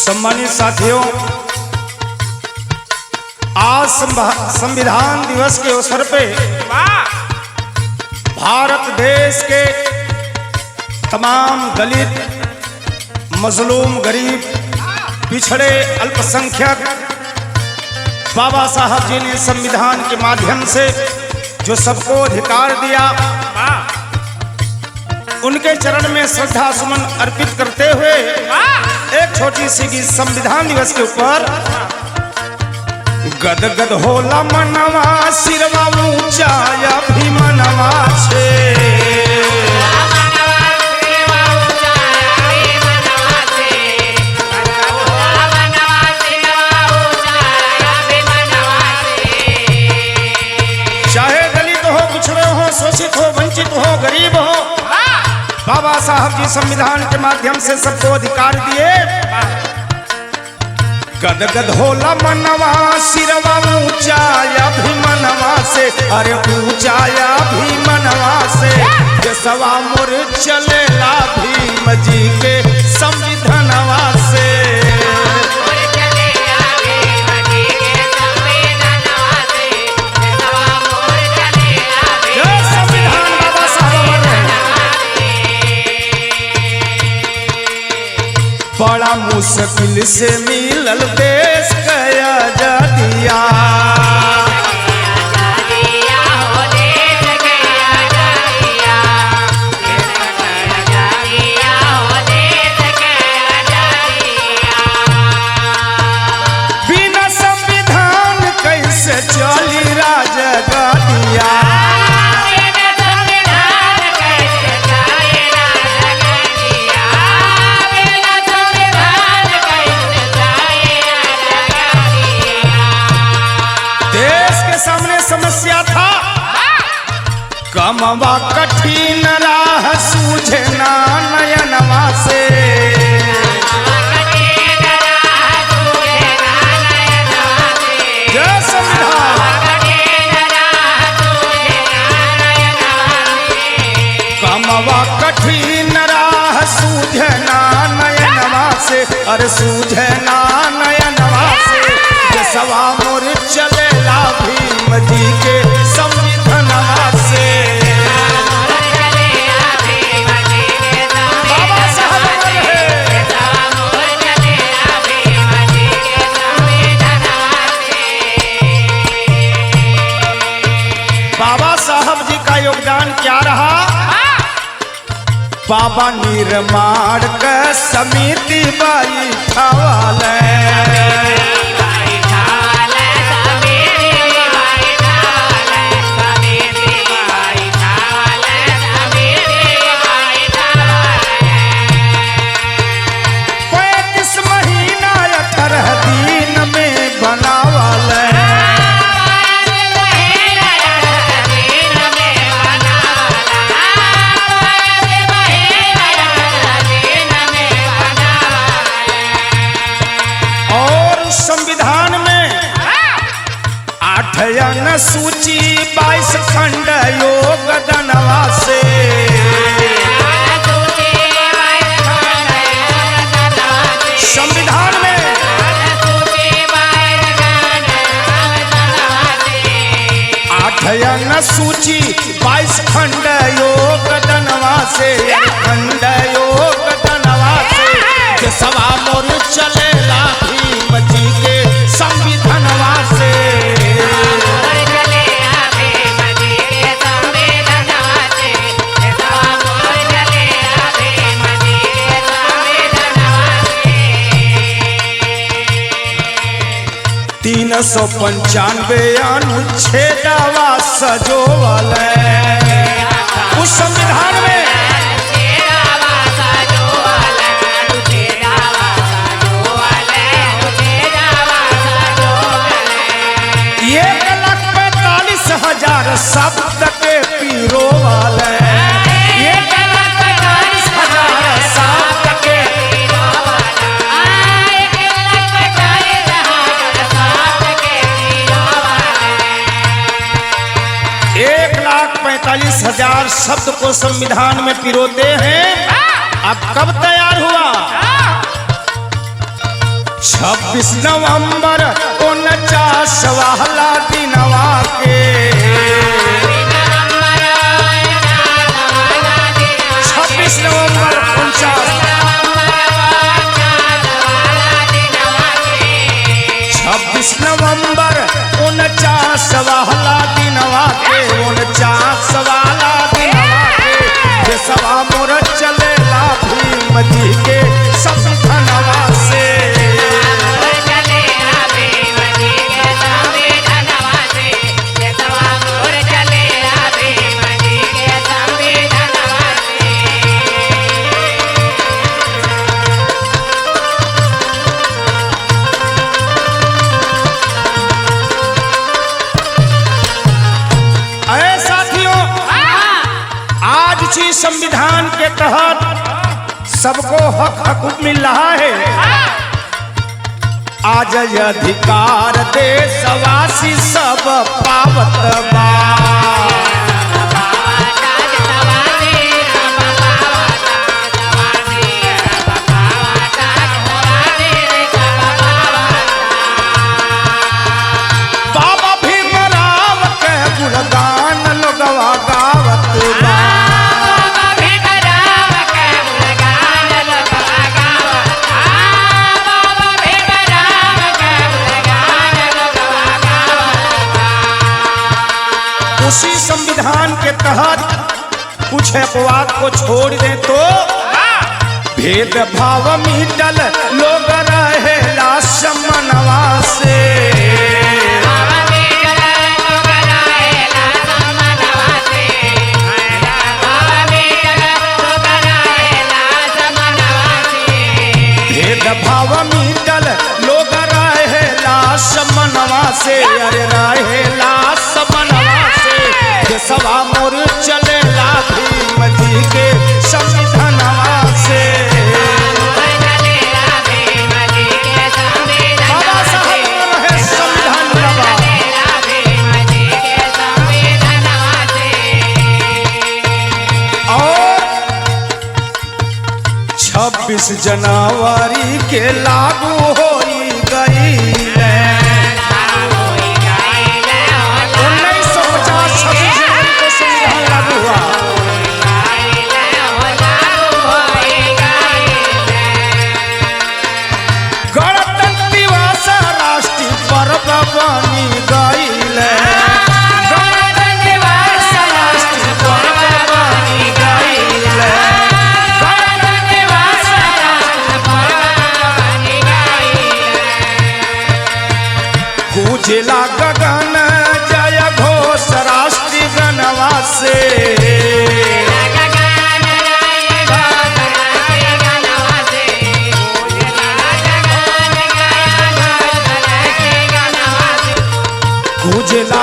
सम्मानित साथियों, आज संविधान दिवस के अवसर पे भारत देश के तमाम दलित, मजलूम, गरीब, पिछड़े, अल्पसंख्यक बाबा साहब जी ने संविधान के माध्यम से जो सबको अधिकार दिया, उनके चरण में श्रद्धा सुमन अर्पित करते हुए एक छोटी सी गीत संविधान दिवस के ऊपर। गद गद होला मनवा सिरवा ऊंचा अभिमनवा से, चाहे दलित हो, पिछड़े हो, शोषित हो, वंचित हो, गरीब हो, बाबा साहब जी संविधान के माध्यम से सबको अधिकार दिए। गद गद होला मनवा सिरवा ऊंचा अभिमनवा से, अरे ऊंचा अभिमनवा से, जसवा मोर चलेला भीम जी के संविधानवा से। बड़ा मुश्किल से मिलल देश का आजादिया, बिना संविधान कैसे चली राजगादिया। सामने समस्या था, कमवा कठिन राह सूझे ना नयनवा से, जय संविधान। कमवा कठिन राह सूझे ना नयनवा से, अरे सूझे ना नयनवा से, जसवा मोर चलेला भीम जी के संविधानवा से। बाबा साहब बाबा साहब जी का योगदान क्या रहा? बाबा निर्माण का समिति बैठावाले, सूची 22 खंड योगदानवा से, संविधान में 8 सूची 22 खंड योगदानवा से, खंड योगदानवा से, जसवा मोर चलेला भीम जी के संविधानवा से। तीन 395 अनुच्छेदवा सजोवले उस संविधान में, एक 1,45,000 शब्द के पीरो वाले, 1,45,000 शब्द के 1,45,000 शब्द को संविधान में पिरोते हैं। अब कब तैयार हुआ? 26 नवंबर 49 वाला दिनवा के 26 नवंबर 49 26 नवंबर 49 वाला दिनवा के 49 वाला दिनवा के देशवा मोर चलेला भीम जी के संविधानवा से संविधान के तहत सबको हक हकूक मिल रहा है। आज अधिकार देशवासी सब पावत बा बाबा भीमराव के गुणगान लोगवा गावत बा उसी संविधान के तहत कुछ अपवाद को छोड़ दें तो भेदभाव मिटल लोग रहेला समनवा से भेदभाव मिटल लोग रहेला समनवा से अरे रहेला समनवा सवा मोर चलेला भीम जी के संविधानवा से बाबा साहब रहे संविधानवा और 26 जनवरी के लागू हो गई जिला गगन जय घोष राष्ट्रीय गणवा से गुजला